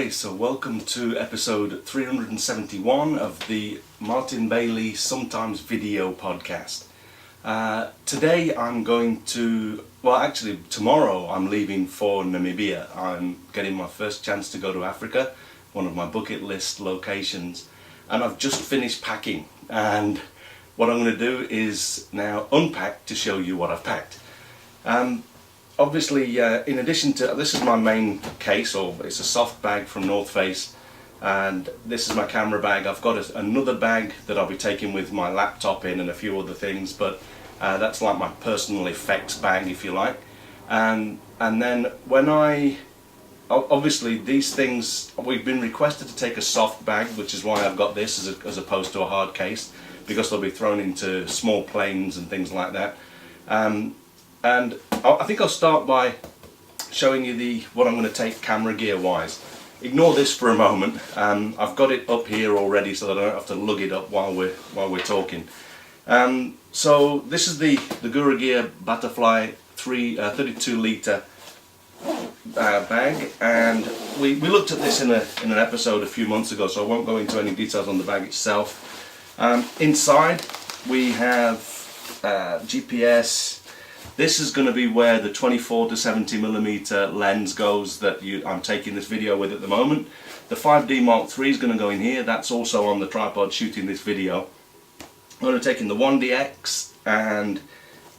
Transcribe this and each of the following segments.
Okay, so welcome to episode 371 of the Martin Bailey Sometimes Video podcast. Today I'm going to, well actually tomorrow I'm leaving for Namibia. I'm getting my first chance to go to Africa, one of my bucket list locations, and I've just finished packing, and what I'm going to do is now unpack to show you what I've packed. Obviously, in addition to, this is my main case, or it's a soft bag from North Face, and this is my camera bag. I've got another bag that I'll be taking with my laptop in and a few other things, but that's like my personal effects bag, if you like. And then when obviously these things, we've been requested to take a soft bag, which is why I've got this as opposed to a hard case, because they'll be thrown into small planes and things like that. And I think I'll start by showing you what I'm going to take camera gear wise. Ignore this for a moment. I've got it up here already so that I don't have to lug it up while we're talking. So this is the Gura Gear Butterfly 32 litre bag, and we looked at this in an episode a few months ago, so I won't go into any details on the bag itself. Inside we have GPS. This is going to be where the 24 to 70mm lens goes that I'm taking this video with at the moment. The 5D Mark III is going to go in here. That's also on the tripod shooting this video. I'm going to take in the 1DX and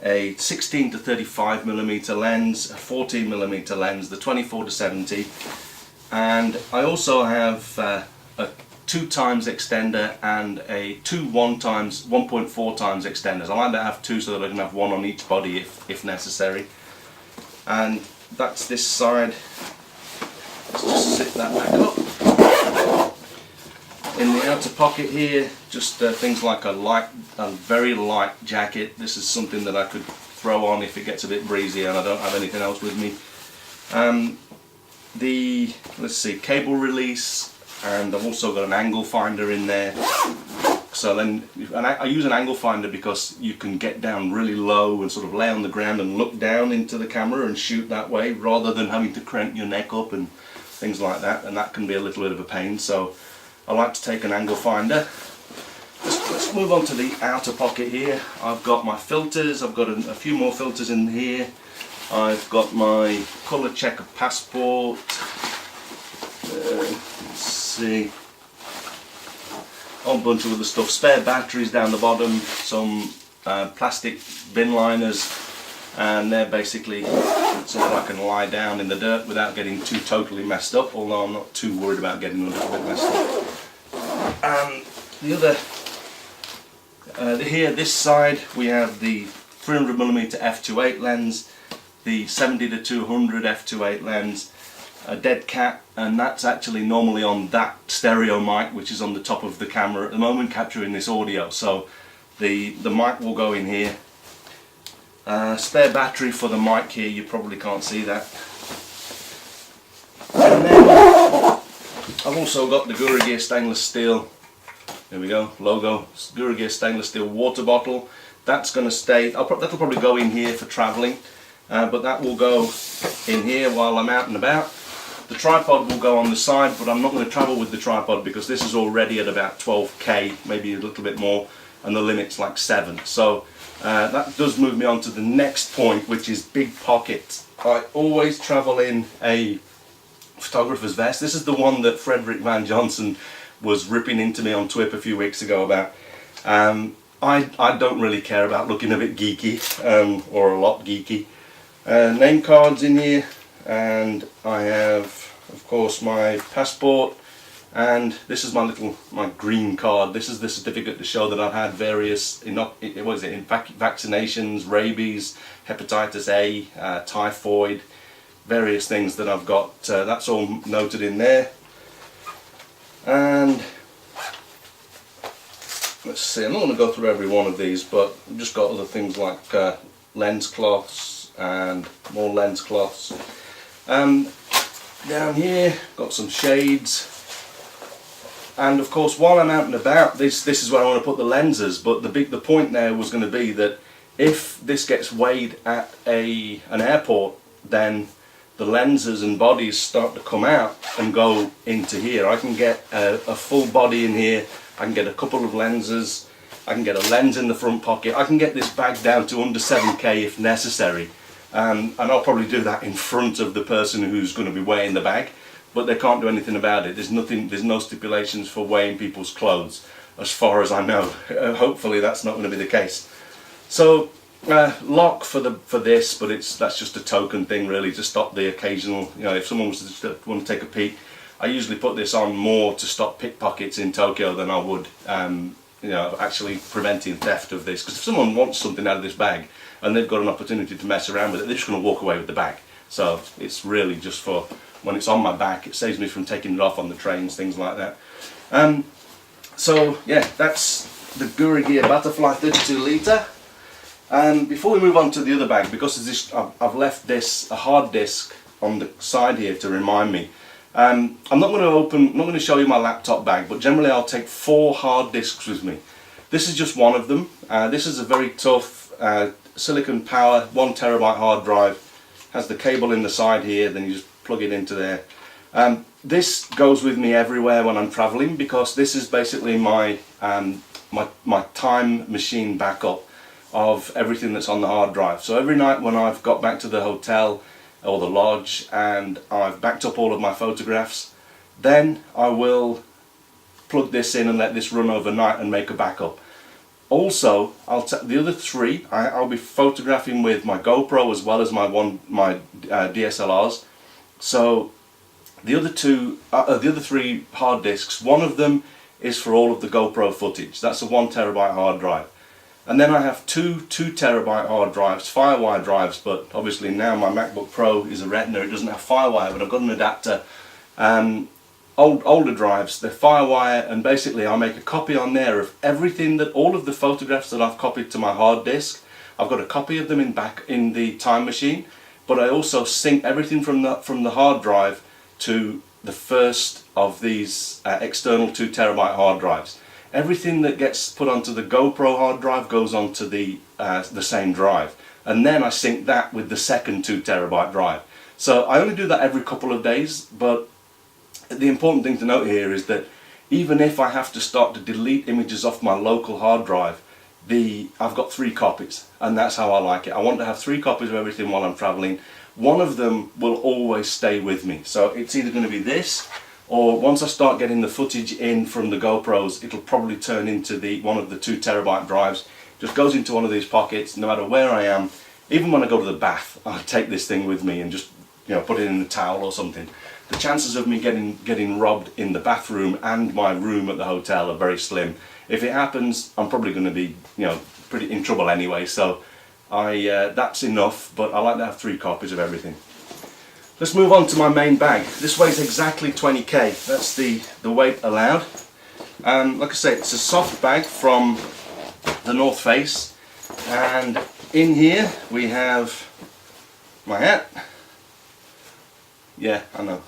a 16 to 35mm lens, a 14mm lens, the 24 to 70, and I also have a 2x extender and a 1.4x extenders. I like to have two so that I can have one on each body if necessary. And that's this side. Let's just sit that back up. In the outer pocket here, just things like a very light jacket. This is something that I could throw on if it gets a bit breezy and I don't have anything else with me. Let's see, cable release. And I've also got an angle finder in there. So then, and I use an angle finder because you can get down really low and sort of lay on the ground and look down into the camera and shoot that way, rather than having to crank your neck up and things like that, and that can be a little bit of a pain. So I like to take an angle finder. Let's move on to the outer pocket here. I've got my filters. I've got a few more filters in here. I've got my colour checker passport. See, a whole bunch of other stuff, spare batteries down the bottom, some plastic bin liners, and they're basically so that I can lie down in the dirt without getting too totally messed up, although I'm not too worried about getting a little bit messed up. And the other, here, this side, we have the 300mm f2.8 lens, the 70 to 200 f2.8 lens, a dead cat, and that's actually normally on that stereo mic which is on the top of the camera at the moment capturing this audio, so the mic will go in here. Spare battery for the mic here, you probably can't see that. And then I've also got the Gura Gear stainless steel, there we go, logo, Gura Gear stainless steel water bottle. That's going to stay, that'll probably go in here for travelling, but that will go in here while I'm out and about. The tripod will go on the side, but I'm not going to travel with the tripod because this is already at about 12k, maybe a little bit more, and the limit's like 7. So that does move me on to the next point, which is big pockets. I always travel in a photographer's vest. This is the one that Frederick Van Johnson was ripping into me on Twitter a few weeks ago about. I don't really care about looking a bit geeky, or a lot geeky. Name cards in here. And I have, of course, my passport, and this is my green card. This is the certificate to show that I've had various vaccinations, rabies, hepatitis A, typhoid, various things that I've got. That's all noted in there. And let's see, I'm not going to go through every one of these, but I've just got other things like lens cloths and more lens cloths. Down here, got some shades, and of course while I'm out and about, this is where I want to put the lenses, but the point there was going to be that if this gets weighed at an airport, then the lenses and bodies start to come out and go into here. I can get a full body in here, I can get a couple of lenses, I can get a lens in the front pocket, I can get this bag down to under 7k if necessary. And I'll probably do that in front of the person who's going to be weighing the bag, but they can't do anything about it. There's no stipulations for weighing people's clothes, as far as I know. Hopefully that's not going to be the case. So lock for this, but that's just a token thing really, to stop the occasional, if someone was to want to take a peek. I usually put this on more to stop pickpockets in Tokyo than I would actually preventing theft of this, because if someone wants something out of this bag and they've got an opportunity to mess around with it, they're just going to walk away with the bag. So it's really just for when it's on my back. It saves me from taking it off on the trains, things like that. So yeah, that's the Gura Gear Butterfly 32 litre. And before we move on to the other bag, because of this, I've left a hard disk on the side here to remind me. I'm not going to show you my laptop bag, but generally I'll take 4 hard disks with me. This is just one of them. This is a very tough silicon power 1 terabyte hard drive. Has the cable in the side here, then you just plug it into there. This goes with me everywhere when I'm traveling, because this is basically my time machine backup of everything that's on the hard drive. So every night when I've got back to the hotel or the lodge and I've backed up all of my photographs, then I will plug this in and let this run overnight and make a backup. Also, the other 3 I'll be photographing with my GoPro as well as my DSLRs. So the other 3 hard disks, one of them is for all of the GoPro footage. That's a 1 terabyte hard drive. And then I have 2 terabyte hard drives, Firewire drives, but obviously now my MacBook Pro is a Retina, it doesn't have Firewire, but I've got an adapter. Older drives, they're Firewire, and basically I make a copy on there of everything, all of the photographs that I've copied to my hard disk. I've got a copy of them in the time machine, but I also sync everything from the hard drive to the first of these external 2 terabyte hard drives. Everything that gets put onto the GoPro hard drive goes onto the same drive, and then I sync that with the second 2 terabyte drive. So I only do that every couple of days, but the important thing to note here is that even if I have to start to delete images off my local hard drive, I've got 3 copies, and that's how I like it. I want to have 3 copies of everything while I'm traveling. One of them will always stay with me, so it's either going to be this, or once I start getting the footage in from the GoPros, it'll probably turn into one of the 2 terabyte drives. Just goes into one of these pockets, no matter where I am. Even when I go to the bath, I take this thing with me and just put it in a towel or something. The chances of me getting robbed in the bathroom and my room at the hotel are very slim. If it happens, I'm probably going to be pretty in trouble anyway. So that's enough. But I like to have 3 copies of everything. Let's move on to my main bag. This weighs exactly 20k. That's the weight allowed. Like I say, it's a soft bag from the North Face, and in here we have my hat. Yeah, I know.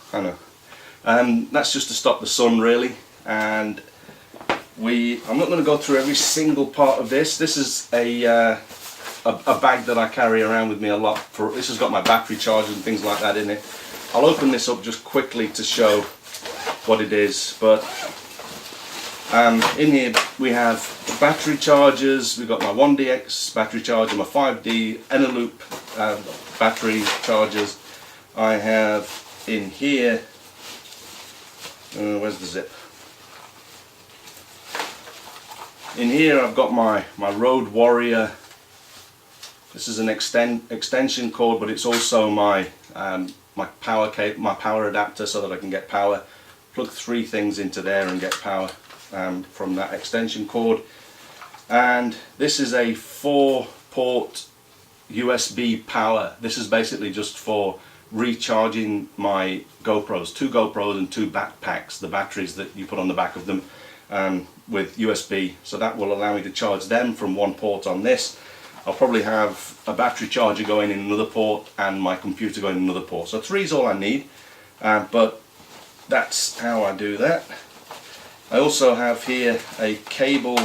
That's just to stop the sun really, and I'm not going to go through every single part of this. This is a bag that I carry around with me a lot. This has got my battery charger and things like that in it. I'll open this up just quickly to show what it is, but in here we have battery chargers. We've got my 1DX battery charger, my 5D Eneloop battery chargers. I have in here, where's the zip? In here I've got my Road Warrior. This is an extension cord, but it's also my power adapter, so that I can get power. Plug 3 things into there and get power from that extension cord. And this is a 4-port USB power. This is basically just for recharging my GoPros, 2 GoPros and 2 backpacks, the batteries that you put on the back of them, with USB. So that will allow me to charge them from 1 port on this. I'll probably have a battery charger going in another port and my computer going in another port. So 3 is all I need, but that's how I do that. I also have here a cable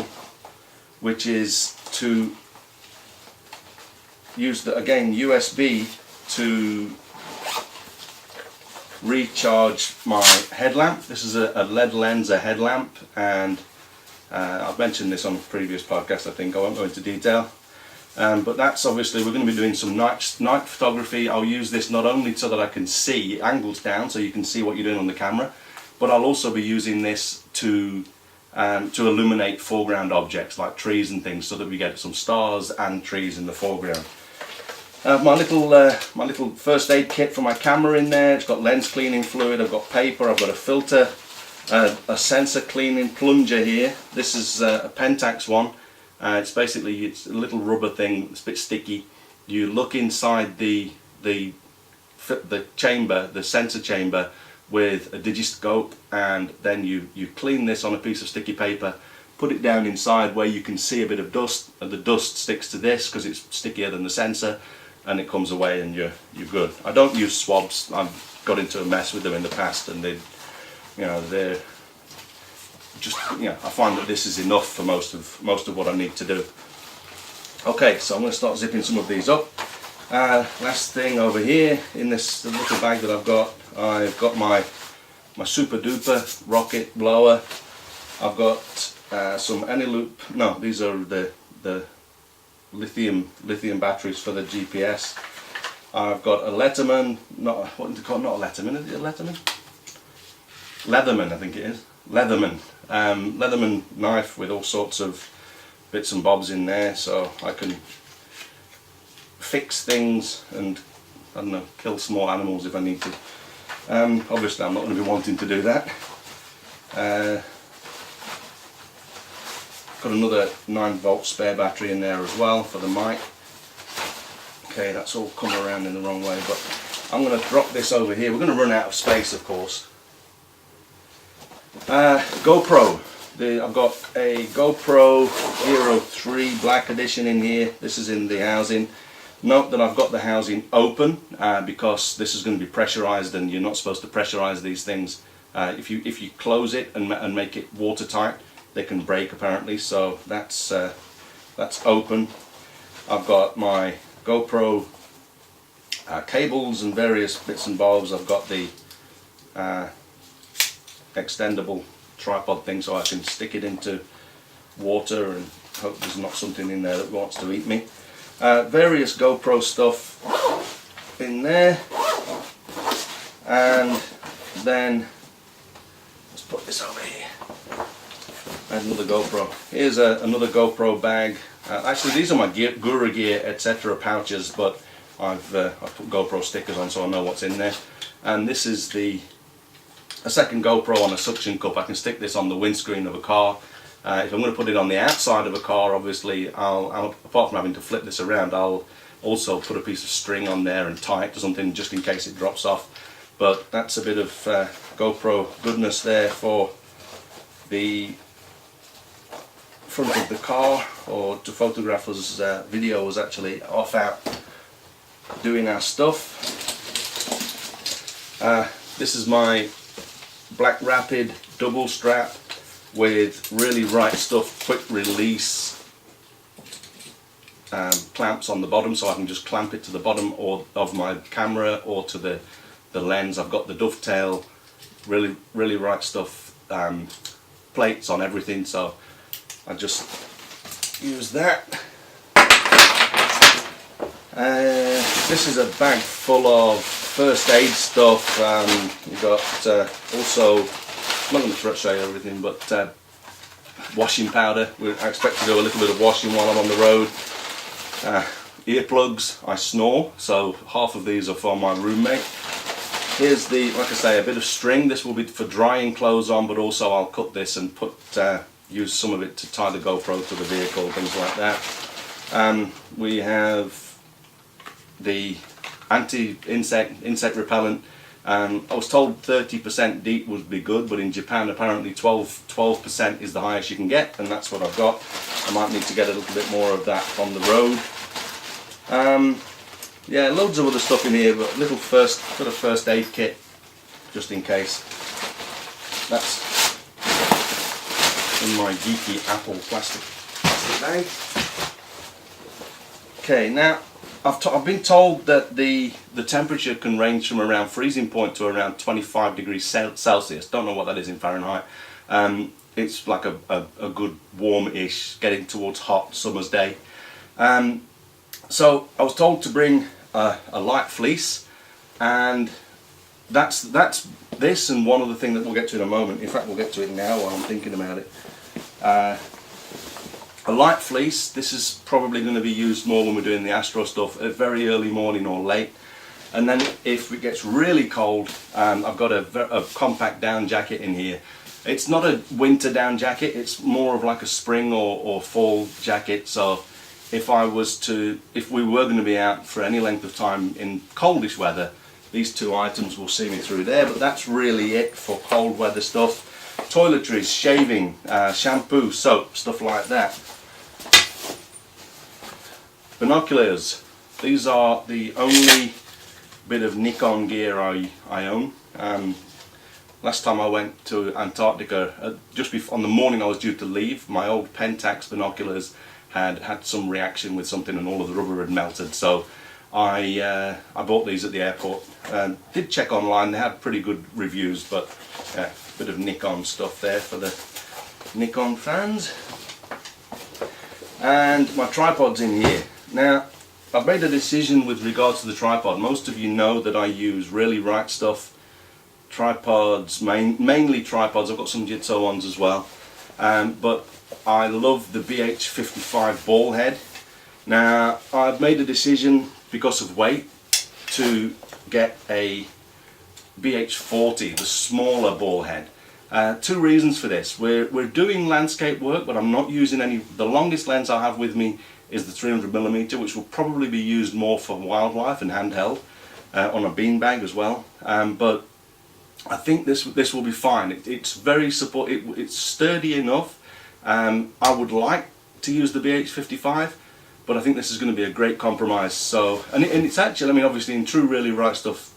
which is to use again USB to recharge my headlamp. This is a LED lenser headlamp, and I've mentioned this on a previous podcast, I think. I won't go into detail. But that's obviously, we're going to be doing some night photography. I'll use this not only so that I can see angles down, so you can see what you're doing on the camera, but I'll also be using this to illuminate foreground objects like trees and things, so that we get some stars and trees in the foreground. My little first aid kit for my camera in there. It's got lens cleaning fluid, I've got paper, I've got a filter, a sensor cleaning plunger here. This is a Pentax one. It's a little rubber thing. It's a bit sticky. You look inside the chamber, the sensor chamber, with a digiscope, and then you clean this on a piece of sticky paper, put it down inside where you can see a bit of dust, and the dust sticks to this because it's stickier than the sensor, and it comes away and you're good. I don't use swabs. I've got into a mess with them in the past, and they're just, I find that this is enough for most of what I need to do. Okay, so I'm going to start zipping some of these up. Last thing over here in this little bag that I've got my super duper rocket blower. I've got some Eneloop. No, these are the lithium batteries for the GPS. I've got a Letterman, not a Letterman, is it a Letterman? Leatherman, I think it is. Leatherman. Leatherman knife with all sorts of bits and bobs in there, so I can fix things and, I don't know, kill small animals if I need to. Obviously I'm not going to be wanting to do that. Got another 9-volt spare battery in there as well for the mic. Okay, that's all come around in the wrong way, but I'm going to drop this over here. We're going to run out of space, of course. GoPro. I've got a GoPro Hero 3 Black Edition in here. This is in the housing. Note that I've got the housing open because this is going to be pressurized, and you're not supposed to pressurize these things. If you close it and make it watertight, they can break apparently. So that's open. I've got my GoPro cables and various bits and bobs. I've got the extendable tripod thing, so I can stick it into water and hope there's not something in there that wants to eat me. Various GoPro stuff in there, and then let's put this over here. Another GoPro. Here's another GoPro bag. Actually, these are my Guru Gear, etc. pouches, but I've put GoPro stickers on so I know what's in there. And this is a second GoPro on a suction cup. I can stick this on the windscreen of a car. If I'm going to put it on the outside of a car, obviously, apart from having to flip this around, I'll also put a piece of string on there and tie it to something just in case it drops off. But that's a bit of GoPro goodness there for the front of the car, or to photograph us videos actually off out doing our stuff. This is my Black Rapid double strap with really right stuff quick release clamps on the bottom, so I can just clamp it to the bottom of my camera or to the lens. I've got the dovetail, really right stuff plates on everything, so I just use that. This is a bag full of first aid stuff. We've got also, I'm not going to show you everything, but washing powder. I expect to do a little bit of washing while I'm on the road. Earplugs. I snore, so half of these are for my roommate. Here's like I say, a bit of string. This will be for drying clothes on, but also I'll cut this and use some of it to tie the GoPro to the vehicle, things like that. We have the insect repellent. I was told 30% DEET would be good, but in Japan apparently 12% is the highest you can get, and that's what I've got. I might need to get a little bit more of that on the road. Yeah, loads of other stuff in here, but got a first aid kit just in case. That's in my geeky Apple plastic bag. Okay, now I've been told that the temperature can range from around freezing point to around 25 degrees Celsius. Don't know what that is in Fahrenheit. It's like a good warm-ish, getting towards hot summer's day. So I was told to bring a light fleece, and that's this, and one other thing that we'll get to in a moment. In fact, we'll get to it now while I'm thinking about it. A light fleece. This is probably going to be used more when we're doing the astro stuff at very early morning or late. And then if it gets really cold, I've got a compact down jacket in here. It's not a winter down jacket, it's more of like a spring or fall jacket. So if we were going to be out for any length of time in coldish weather, these two items will see me through there. But that's really it for cold weather stuff. Toiletries, shaving, shampoo, soap, stuff like that. Binoculars. These are the only bit of Nikon gear I own. Last time I went to Antarctica, just before, on the morning I was due to leave, my old Pentax binoculars had some reaction with something and all of the rubber had melted. So I bought these at the airport. Did check online, they had pretty good reviews, but a bit of Nikon stuff there for the Nikon fans. And my tripod's in here. Now, I've made a decision with regards to the tripod. Most of you know that I use really right stuff tripods, mainly tripods. I've got some Jitso ones as well, but I love the BH55 ball head. Now, I've made a decision because of weight to get a BH40, the smaller ball head. Two reasons for this. We're doing landscape work, but I'm not using any. The longest lens I have with me is the 300mm, which will probably be used more for wildlife and handheld, on a beanbag as well. But I think this will be fine. It's very it's sturdy enough. I would like to use the BH55, but I think this is going to be a great compromise. So, and it's actually, I mean, obviously in true really right stuff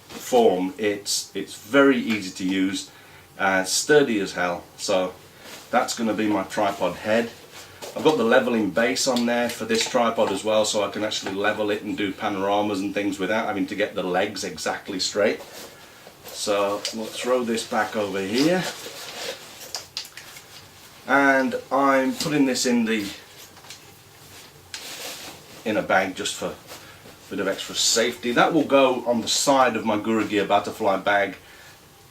form, it's very easy to use, sturdy as hell. So that's going to be my tripod head. I've got the leveling base on there for this tripod as well, so I can actually level it and do panoramas and things without having to get the legs exactly straight. So we'll throw this back over here, and I'm putting this in a bag just for a bit of extra safety. That will go on the side of my Guru Gear butterfly bag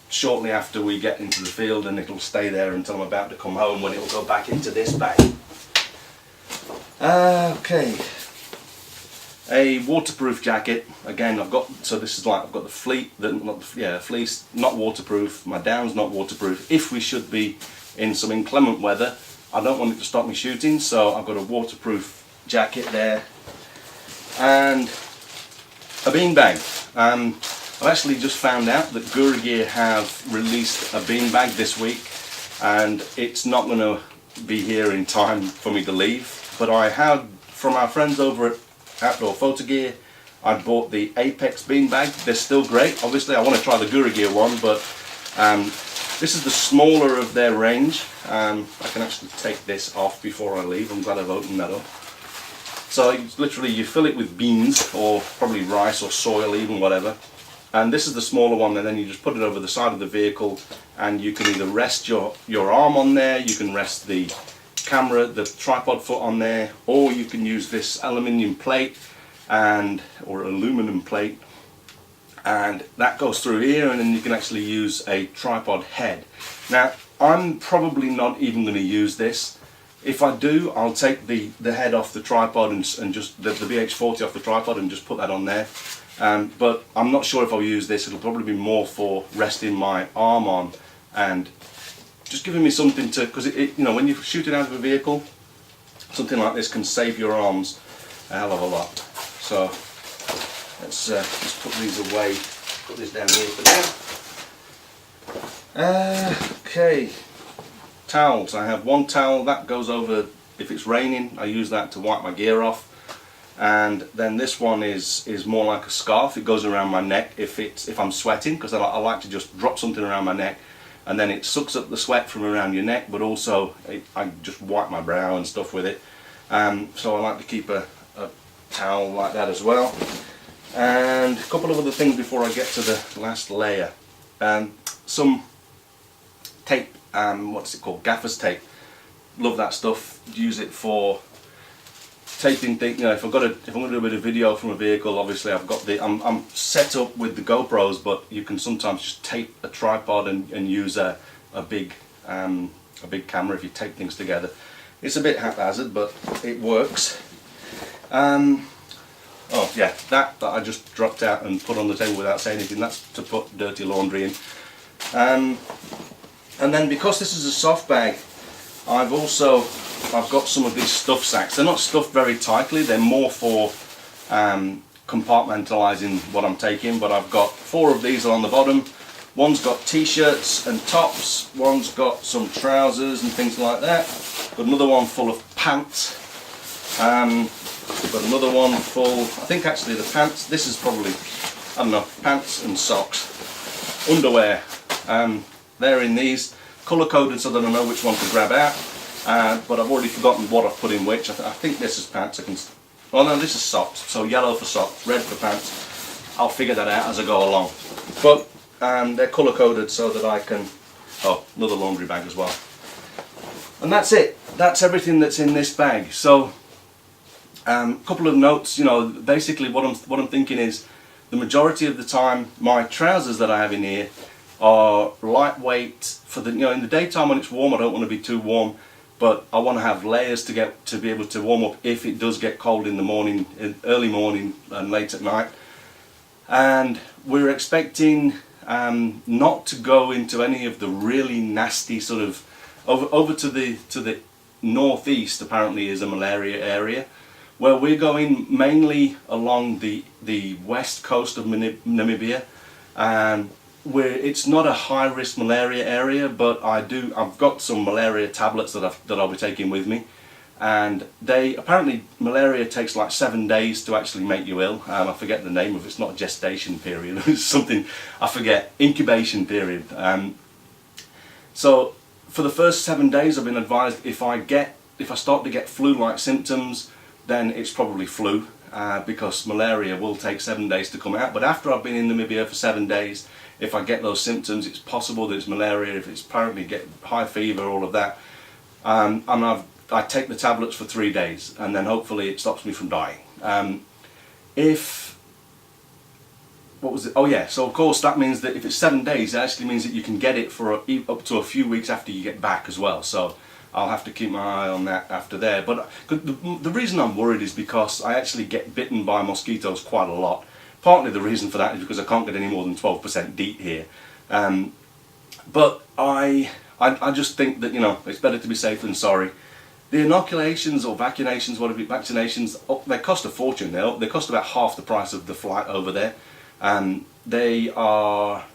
shortly after we get into the field, and it'll stay there until I'm about to come home, when it'll go back into this bag. Okay, a waterproof jacket. Again, I've got the fleece, not waterproof. My down's not waterproof. If we should be in some inclement weather, I don't want it to stop me shooting, so I've got a waterproof jacket there, and a beanbag. I've actually just found out that Guru Gear have released a beanbag this week, and it's not going to be here in time for me to leave. But I had, from our friends over at Outdoor Photo Gear, I bought the Apex beanbag. They're still great. Obviously I want to try the Guru Gear one, but this is the smaller of their range. I can actually take this off before I leave. I'm glad I've opened that up. So it's literally, you fill it with beans, or probably rice or soil, even whatever. And this is the smaller one, and then you just put it over the side of the vehicle, and you can either rest your arm on there, you can rest the camera, the tripod foot on there, or you can use this aluminium plate or aluminum plate, and that goes through here, and then you can actually use a tripod head. Now, I'm probably not even going to use this. If I do, I'll take the head off the tripod and just the BH40 off the tripod and just put that on there. But I'm not sure if I'll use this. It'll probably be more for resting my arm on and just giving me something to, because you know, when you're shooting out of a vehicle, something like this can save your arms a hell of a lot. So let's just put these away. Put this down here for now. Okay, towels. I have one towel that goes over if it's raining. I use that to wipe my gear off. And then this one is more like a scarf. It goes around my neck if I'm sweating, because I like to just drop something around my neck, and then it sucks up the sweat from around your neck, but also I just wipe my brow and stuff with it. So I like to keep a towel like that as well. And a couple of other things before I get to the last layer. Some tape, what's it called? Gaffer's tape. Love that stuff. Use it for taping things. You know, if I'm going to do a bit of video from a vehicle, obviously I've got I'm set up with the GoPros, but you can sometimes just tape a tripod and use a big camera if you tape things together. It's a bit haphazard, but it works. Oh yeah, that I just dropped out and put on the table without saying anything. That's to put dirty laundry in. And then because this is a soft bag, I've got some of these stuff sacks. They're not stuffed very tightly. They're more for compartmentalising what I'm taking. But I've got 4 of these on the bottom. One's got t-shirts and tops. One's got some trousers and things like that. Got another one full of pants. Got another one full, I think actually the pants, this is probably, I don't know, pants and socks. Underwear, they're in these, colour coded so that I know which one to grab out, but I've already forgotten what I've put in which. I think this is pants, oh no, this is socks, so yellow for socks, red for pants. I'll figure that out as I go along. But they're colour coded so that I can, oh, another laundry bag as well. And that's it, that's everything that's in this bag. So, couple of notes, you know, basically what I'm thinking is the majority of the time my trousers that I have in here are lightweight for the, you know, in the daytime when it's warm I don't want to be too warm, but I want to have layers to be able to warm up if it does get cold in the morning, early morning and late at night. And we're expecting not to go into any of the really nasty sort of over to the northeast. Apparently is a malaria area. Well, we're going mainly along the west coast of Namibia, and it's not a high risk malaria area, but I've got some malaria tablets that I'll be taking with me, and apparently malaria takes like 7 days to actually make you ill. I forget the name of it. It's not gestation period. It's something I forget. Incubation period. So for the first 7 days, I've been advised if I start to get flu-like symptoms, then it's probably flu, because malaria will take 7 days to come out. But after I've been in Namibia for 7 days, if I get those symptoms, it's possible that it's malaria. If it's apparently get high fever, all of that, and I take the tablets for 3 days, and then hopefully it stops me from dying. What was it? Oh yeah, so of course that means that if it's 7 days, it actually means that you can get it for up to a few weeks after you get back as well. So I'll have to keep my eye on that after there. But the reason I'm worried is because I actually get bitten by mosquitoes quite a lot. Partly the reason for that is because I can't get any more than 12% DEET here. But I just think that, you know, it's better to be safe than sorry. The inoculations or vaccinations, they cost a fortune. They cost about half the price of the flight over there. They are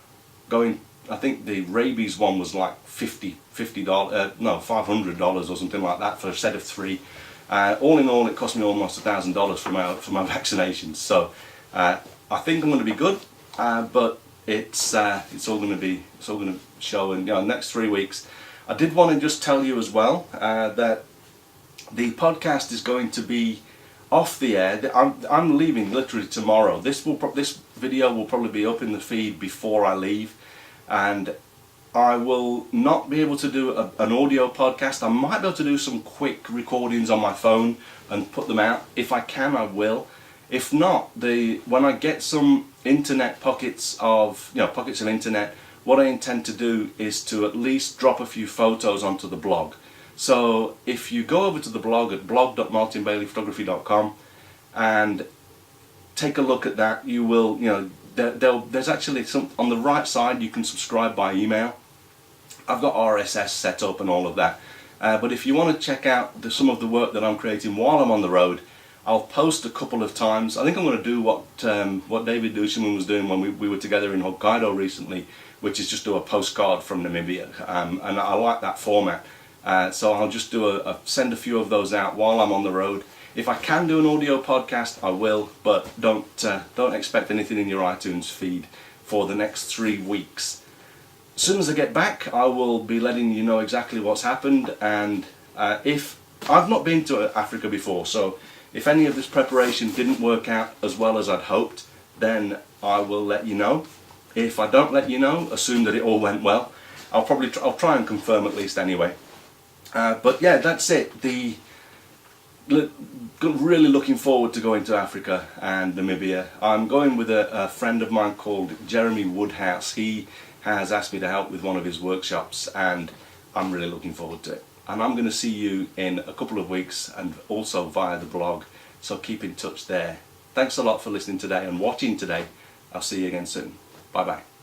going, I think the rabies one was like $500 or something like that for a set of 3. All in all, it cost me almost $1,000 for my vaccinations. So I think I'm going to be good, but it's all going to show in, you know, next 3 weeks. I did want to just tell you as well that the podcast is going to be off the air. I'm leaving literally tomorrow. This video will probably be up in the feed before I leave, and I will not be able to do an audio podcast. I might be able to do some quick recordings on my phone and put them out. If I can, I will. If not, when I get some internet pockets of internet, what I intend to do is to at least drop a few photos onto the blog. So if you go over to the blog at blog.martinbaileyphotography.com and take a look at that, you will, you know, there's actually some on the right side. You can subscribe by email. I've got RSS set up and all of that. But if you want to check out some of the work that I'm creating while I'm on the road, I'll post a couple of times. I think I'm going to do what David Dushman was doing when we were together in Hokkaido recently, which is just do a postcard from Namibia, and I like that format. So I'll just send a few of those out while I'm on the road. If I can do an audio podcast, I will, but don't expect anything in your iTunes feed for the next 3 weeks. As soon as I get back, I will be letting you know exactly what's happened. And if I've not been to Africa before, so If any of this preparation didn't work out as well as I'd hoped, then I will let you know. If I don't let you know, assume that it all went well. I'll try and confirm at least anyway. But yeah, that's it. Really looking forward to going to Africa and Namibia. I'm going with a friend of mine called Jeremy Woodhouse. He has asked me to help with one of his workshops, and I'm really looking forward to it. And I'm going to see you in a couple of weeks, and also via the blog, so keep in touch there. Thanks a lot for listening today and watching today. I'll see you again soon. Bye bye.